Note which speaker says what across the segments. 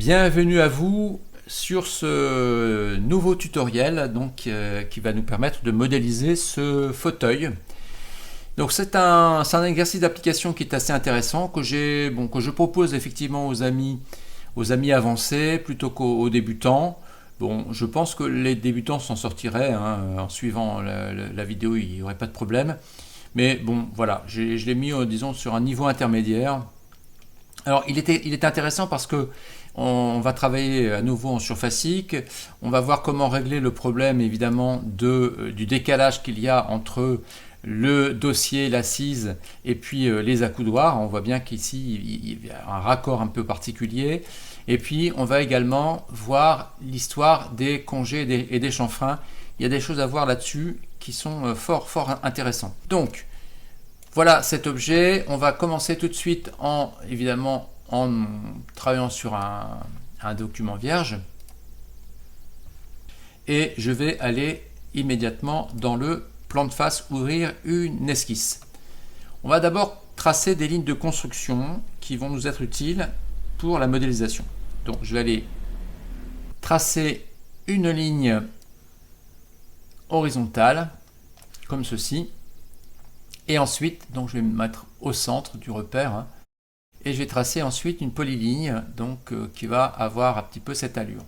Speaker 1: Bienvenue à vous sur ce nouveau tutoriel qui va nous permettre de modéliser ce fauteuil. Donc c'est un exercice d'application qui est assez intéressant que je propose effectivement aux amis avancés plutôt qu'aux débutants. Bon, je pense que les débutants s'en sortiraient en suivant la vidéo, il n'y aurait pas de problème. Mais bon, voilà, je l'ai mis disons sur un niveau intermédiaire. Alors il est intéressant parce que on va travailler à nouveau en surfacique. On va voir comment régler le problème évidemment du décalage qu'il y a entre le dossier, l'assise et puis les accoudoirs. On voit bien qu'ici il y a un raccord un peu particulier. Et puis on va également voir l'histoire des congés et des chanfreins. Il y a des choses à voir là-dessus qui sont fort intéressantes. Donc voilà cet objet. On va commencer tout de suite évidemment en travaillant sur un document vierge. Et je vais aller immédiatement dans le plan de face, ouvrir une esquisse. On va d'abord tracer des lignes de construction qui vont nous être utiles pour la modélisation. Donc je vais aller tracer une ligne horizontale comme ceci. Et ensuite, donc je vais me mettre au centre du repère et je vais tracer ensuite une polyligne qui va avoir un petit peu cette allure,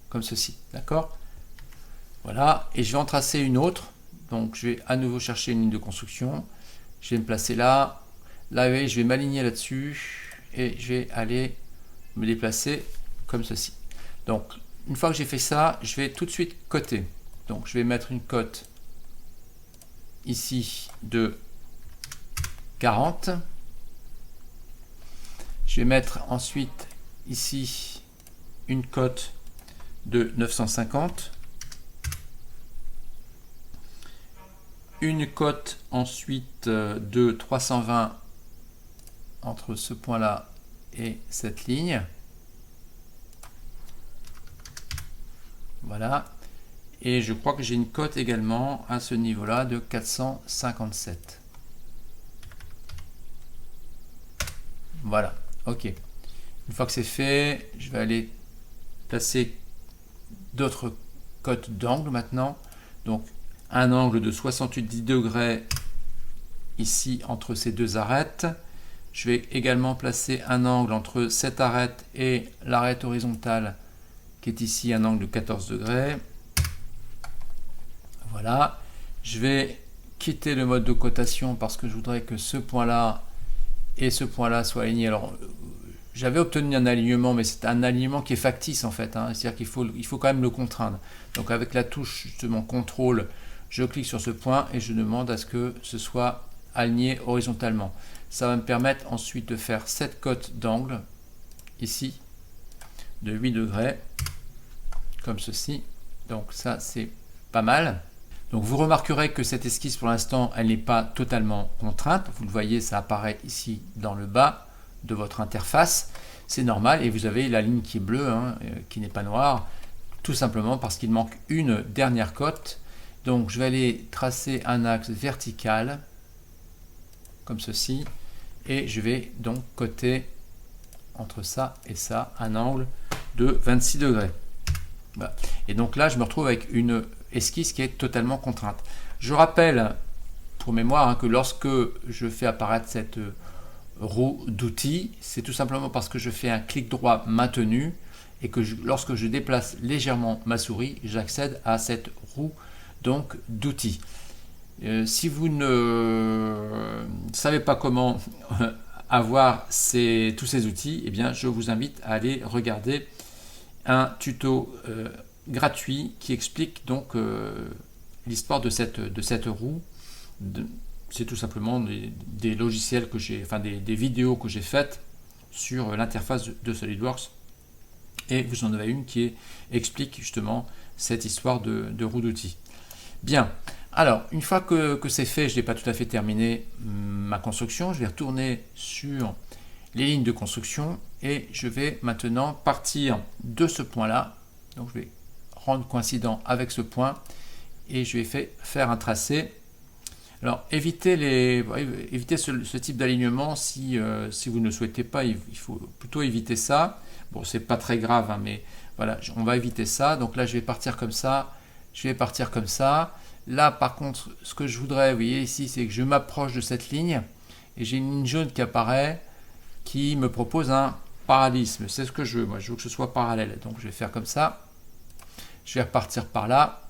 Speaker 1: comme ceci, d'accord? Voilà, et je vais en tracer une autre. Donc je vais à nouveau chercher une ligne de construction. Je vais me placer là. Là, oui, je vais m'aligner là-dessus et je vais aller me déplacer comme ceci. Donc une fois que j'ai fait ça, je vais tout de suite coter. Donc je vais mettre une cote ici de 40. Je vais mettre ensuite ici une cote de 950. Une cote ensuite de 320 entre ce point-là et cette ligne. Voilà. Et je crois que j'ai une cote également à ce niveau-là de 457. Voilà, ok. Une fois que c'est fait, je vais aller placer d'autres cotes d'angle maintenant. Donc un angle de 70 degrés ici entre ces deux arêtes. Je vais également placer un angle entre cette arête et l'arête horizontale qui est ici un angle de 14 degrés. Voilà, je vais quitter le mode de cotation parce que je voudrais que ce point-là et ce point-là soient alignés. Alors, j'avais obtenu un alignement, mais c'est un alignement qui est factice en fait. C'est-à-dire qu'il faut quand même le contraindre. Donc avec la touche justement contrôle, je clique sur ce point et je demande à ce que ce soit aligné horizontalement. Ça va me permettre ensuite de faire cette cote d'angle ici de 8 degrés comme ceci. Donc ça c'est pas mal. Donc vous remarquerez que cette esquisse pour l'instant elle n'est pas totalement contrainte. Vous le voyez, ça apparaît ici dans le bas de votre interface. C'est normal et vous avez la ligne qui est bleue, qui n'est pas noire, tout simplement parce qu'il manque une dernière cote. Donc je vais aller tracer un axe vertical comme ceci et je vais donc coter entre ça et ça un angle de 26 degrés. Voilà. Et donc là je me retrouve avec une esquisse qui est totalement contrainte. Je rappelle pour mémoire que lorsque je fais apparaître cette roue d'outils, c'est tout simplement parce que je fais un clic droit maintenu et que lorsque je déplace légèrement ma souris, j'accède à cette roue d'outils. Si vous ne savez pas comment avoir tous ces outils, eh bien, je vous invite à aller regarder un tuto gratuit qui explique donc l'histoire de cette roue. C'est tout simplement des logiciels que j'ai, enfin des vidéos que j'ai faites sur l'interface de SolidWorks et vous en avez une qui explique justement cette histoire de roue d'outils. Bien, alors une fois que c'est fait, je n'ai pas tout à fait terminé ma construction, je vais retourner sur les lignes de construction et je vais maintenant partir de ce point-là. Donc je vais rendre coïncident avec ce point et je vais faire un tracé. Alors évitez, évitez ce type d'alignement si, si vous ne le souhaitez pas, il faut plutôt éviter ça. Bon, c'est pas très grave, hein, mais voilà, on va éviter ça. Donc là, je vais partir comme ça, je vais partir comme ça. Là, par contre, ce que je voudrais, vous voyez ici, c'est que je m'approche de cette ligne et j'ai une ligne jaune qui apparaît qui me propose un parallélisme. C'est ce que je veux, moi, je veux que ce soit parallèle. Donc je vais faire comme ça, je vais repartir par là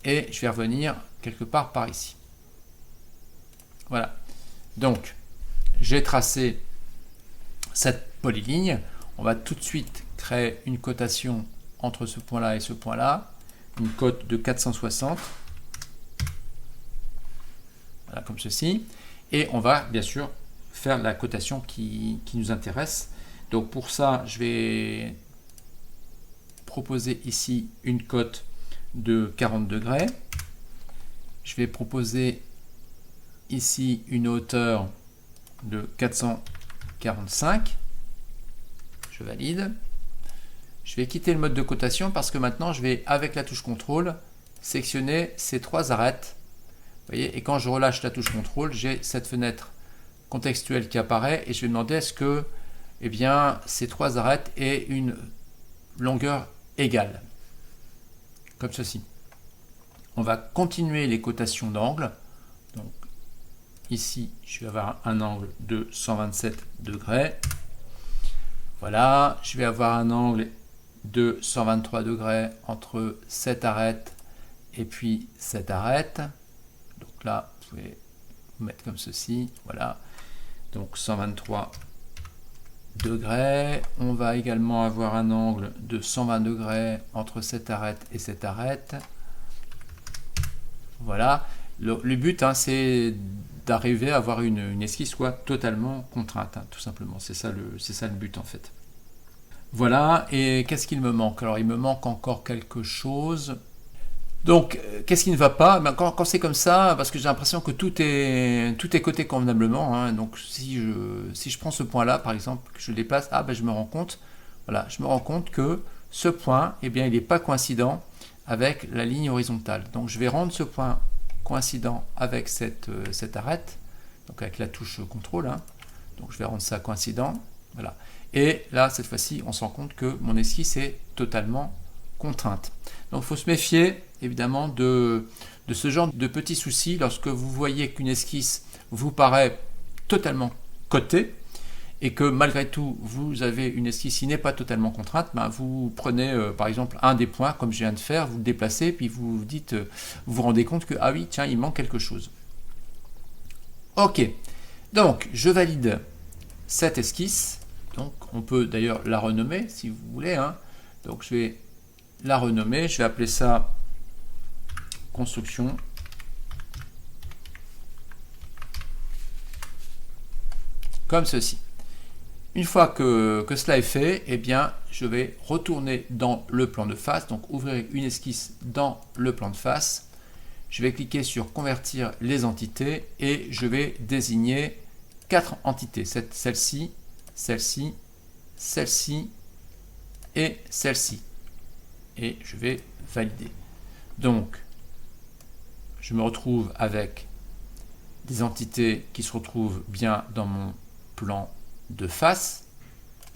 Speaker 1: et je vais revenir quelque part par ici. Voilà. Donc, j'ai tracé cette polyligne. On va tout de suite créer une cotation entre ce point-là et ce point-là. Une cote de 460. Voilà, comme ceci. Et on va, bien sûr, faire la cotation qui nous intéresse. Donc, pour ça, je vais proposer ici une cote de 40 degrés. Je vais proposer ici une hauteur de 445. Je valide. Je vais quitter le mode de cotation parce que maintenant je vais, avec la touche contrôle, sectionner ces trois arêtes. Vous voyez, et quand je relâche la touche contrôle, j'ai cette fenêtre contextuelle qui apparaît et je vais demander est-ce que eh bien, ces trois arêtes aient une longueur égale. Comme ceci. On va continuer les cotations d'angle. Donc, ici, je vais avoir un angle de 127 degrés. Voilà, je vais avoir un angle de 123 degrés entre cette arête et puis cette arête. Donc là, je vais vous mettre comme ceci. Voilà, donc 123 degrés. On va également avoir un angle de 120 degrés entre cette arête et cette arête. Voilà, le but, hein, c'est d'arriver à avoir une esquisse soit totalement contrainte, hein, tout simplement. C'est ça le but en fait. Voilà, et qu'est-ce qu'il me manque? Alors il me manque encore quelque chose. Donc, qu'est-ce qui ne va pas? Ben, quand c'est comme ça, parce que j'ai l'impression que tout est coté convenablement, hein. Donc si je prends ce point-là, par exemple, que je le déplace, ben, je me rends compte, voilà, je me rends compte que ce point, eh bien, il n'est pas coïncident avec la ligne horizontale. Donc je vais rendre ce point coïncident avec cette arête, donc avec la touche contrôle, hein. Donc je vais rendre ça coïncident, voilà. Et là, cette fois-ci, on se rend compte que mon esquisse est totalement contrainte. Donc il faut se méfier, évidemment, de ce genre de petits soucis lorsque vous voyez qu'une esquisse vous paraît totalement cotée et que malgré tout, vous avez une esquisse qui n'est pas totalement contrainte, ben vous prenez par exemple un des points, comme je viens de faire, vous le déplacez, puis vous vous dites, vous vous rendez compte que, ah oui, tiens, il manque quelque chose. Ok, donc je valide cette esquisse. Donc on peut d'ailleurs la renommer si vous voulez, hein. Donc je vais la renommer, je vais appeler ça construction. Comme ceci. Une fois que cela est fait, eh bien, je vais retourner dans le plan de face, donc ouvrir une esquisse dans le plan de face. Je vais cliquer sur convertir les entités et je vais désigner 4 entités, celle-ci, celle-ci, celle-ci et celle-ci. Et je vais valider. Donc, je me retrouve avec des entités qui se retrouvent bien dans mon plan de face,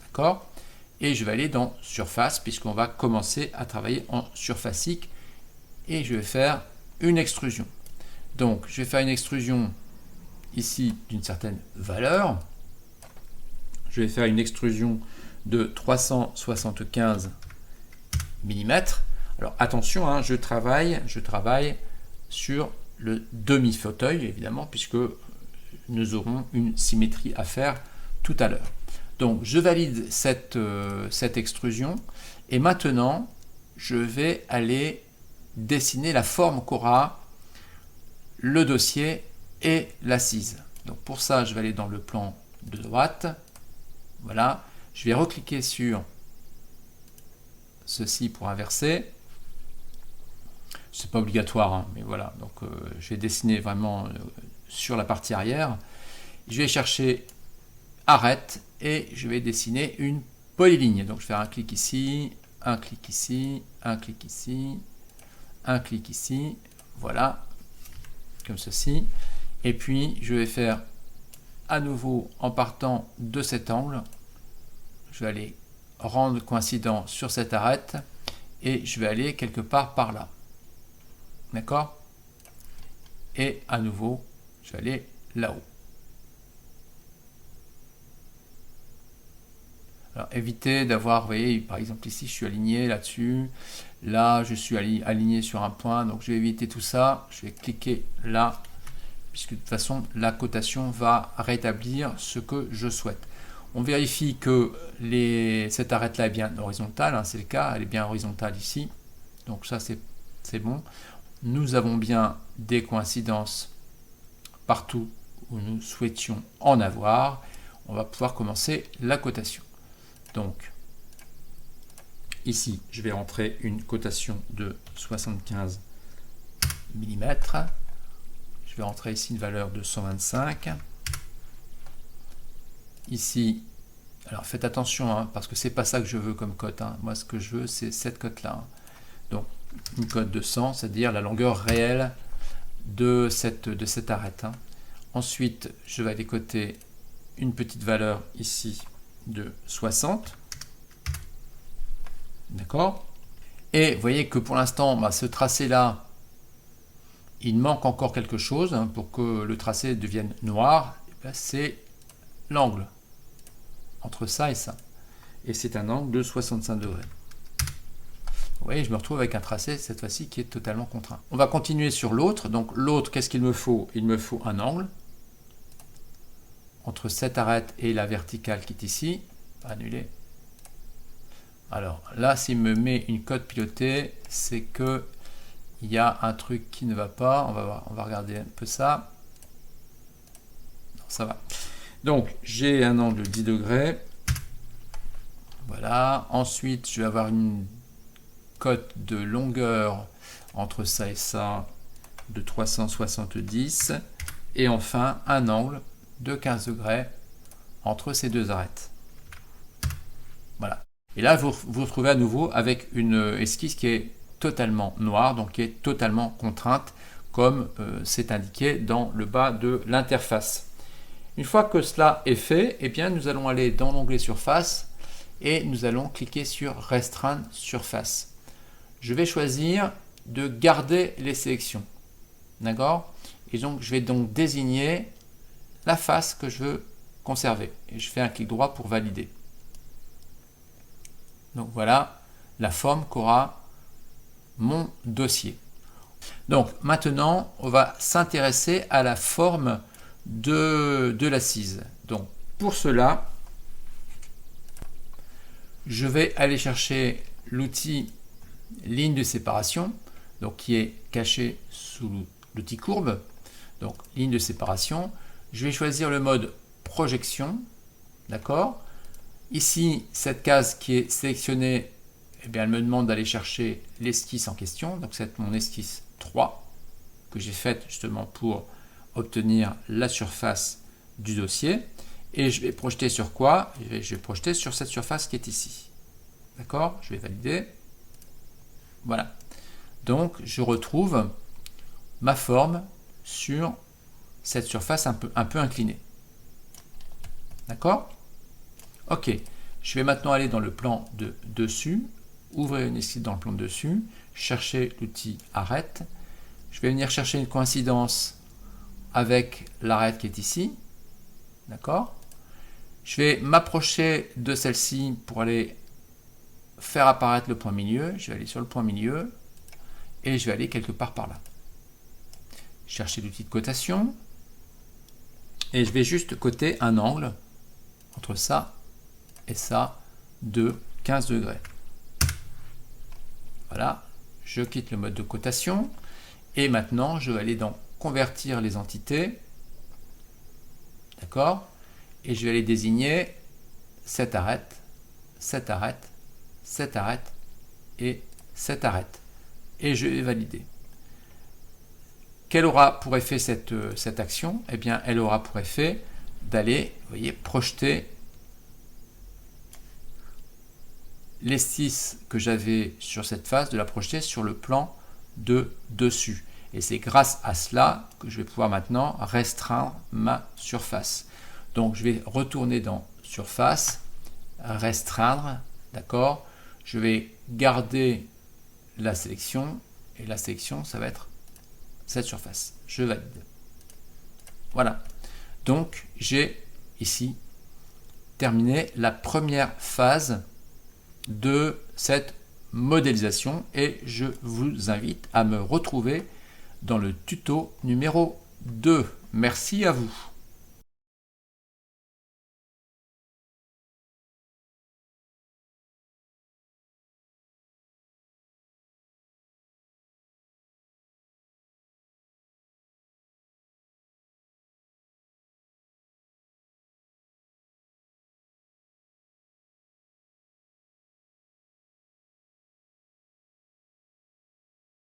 Speaker 1: d'accord, et je vais aller dans surface puisqu'on va commencer à travailler en surfacique et je vais faire une extrusion. Donc je vais faire une extrusion ici d'une certaine valeur. Je vais faire une extrusion de 375 mm. Alors attention, hein, je travaille sur le demi-fauteuil évidemment puisque nous aurons une symétrie à faire tout à l'heure. Donc je valide cette extrusion et maintenant je vais aller dessiner la forme qu'aura le dossier et l'assise. Donc pour ça je vais aller dans le plan de droite, voilà, je vais recliquer sur ceci pour inverser. C'est pas obligatoire, hein, mais voilà, donc je vais dessiner vraiment sur la partie arrière. Je vais chercher arrête et je vais dessiner une polyligne. Donc je vais faire un clic ici, un clic ici, un clic ici, un clic ici, voilà. comme ceci. Et puis, je vais faire à nouveau en partant de cet angle. Je vais aller rendre coïncident sur cette arête et je vais aller quelque part par là. D'accord? Et à nouveau, je vais aller là-haut. Alors, évitez d'avoir, vous voyez, par exemple ici, je suis aligné là-dessus. Là, je suis aligné sur un point. Donc, je vais éviter tout ça. Je vais cliquer là, puisque de toute façon, la cotation va rétablir ce que je souhaite. On vérifie que cette arête-là est bien horizontale. Hein, c'est le cas. Elle est bien horizontale ici. Donc, ça, c'est bon. Nous avons bien des coïncidences partout où nous souhaitions en avoir. On va pouvoir commencer la cotation. Donc, ici, je vais rentrer une cotation de 75 mm. Je vais rentrer ici une valeur de 125. Ici, alors faites attention, hein, parce que c'est pas ça que je veux comme cote. Hein. Moi, ce que je veux, c'est cette cote-là. Hein. Donc, une cote de 100, c'est-à-dire la longueur réelle de cette arête. Hein. Ensuite, je vais aller coter une petite valeur ici de 60. D'accord? Et vous voyez que pour l'instant, ce tracé-là, il manque encore quelque chose hein, pour que le tracé devienne noir. C'est l'angle entre ça et ça. Et c'est un angle de 65 degrés. Vous voyez, je me retrouve avec un tracé, cette fois-ci, qui est totalement contraint. On va continuer sur l'autre. Donc l'autre, qu'est-ce qu'il me faut? Il me faut un angle entre cette arête et la verticale qui est ici. Annuler. Alors là, s'il me met une cote pilotée, c'est que il y a un truc qui ne va pas. On va voir, on va regarder un peu ça. Non, ça va. Donc j'ai un angle de 10 degrés. Voilà. Ensuite, je vais avoir une cote de longueur entre ça et ça de 370. Et enfin, un angle de 15 degrés entre ces deux arêtes. Voilà. Et là, vous vous retrouvez à nouveau avec une esquisse qui est totalement noire, donc qui est totalement contrainte, comme c'est indiqué dans le bas de l'interface. Une fois que cela est fait, eh bien, nous allons aller dans l'onglet Surface et nous allons cliquer sur Restreindre surface. Je vais choisir de garder les sélections. D'accord? Et donc, je vais donc désigner la face que je veux conserver. Et je fais un clic droit pour valider. Donc voilà la forme qu'aura mon dossier. Donc maintenant, on va s'intéresser à la forme de l'assise. Donc pour cela, je vais aller chercher l'outil ligne de séparation, donc qui est caché sous l'outil courbe. Donc ligne de séparation. Je vais choisir le mode projection, d'accord. Ici, cette case qui est sélectionnée, eh bien, elle me demande d'aller chercher l'esquisse en question. Donc c'est mon esquisse 3 que j'ai faite justement pour obtenir la surface du dossier. Et je vais projeter sur quoi? Je vais projeter sur cette surface qui est ici. D'accord? Je vais valider. Voilà. Donc je retrouve ma forme sur cette surface un peu inclinée. D'accord? Ok. Je vais maintenant aller dans le plan de dessus, ouvrir une esquisse dans le plan de dessus, chercher l'outil arête. Je vais venir chercher une coïncidence avec l'arête qui est ici. D'accord? Je vais m'approcher de celle-ci pour aller faire apparaître le point milieu. Je vais aller sur le point milieu et je vais aller quelque part par là. Chercher l'outil de cotation et je vais juste coter un angle entre ça et ça de 15 degrés. Voilà, je quitte le mode de cotation et maintenant je vais aller dans convertir les entités. D'accord? Et je vais aller désigner cette arête, cette arête, cette arête et cette arête. Et je vais valider. Quelle aura pour effet cette action? Eh bien, elle aura pour effet d'aller, vous voyez, projeter l'esquisse que j'avais sur cette face, de la projeter sur le plan de dessus. Et c'est grâce à cela que je vais pouvoir maintenant restreindre ma surface. Donc je vais retourner dans surface, restreindre, d'accord. Je vais garder la sélection et la sélection ça va être cette surface. Je valide. Voilà. Donc j'ai ici terminé la première phase de cette modélisation et je vous invite à me retrouver dans le tuto numéro 2. Merci à vous.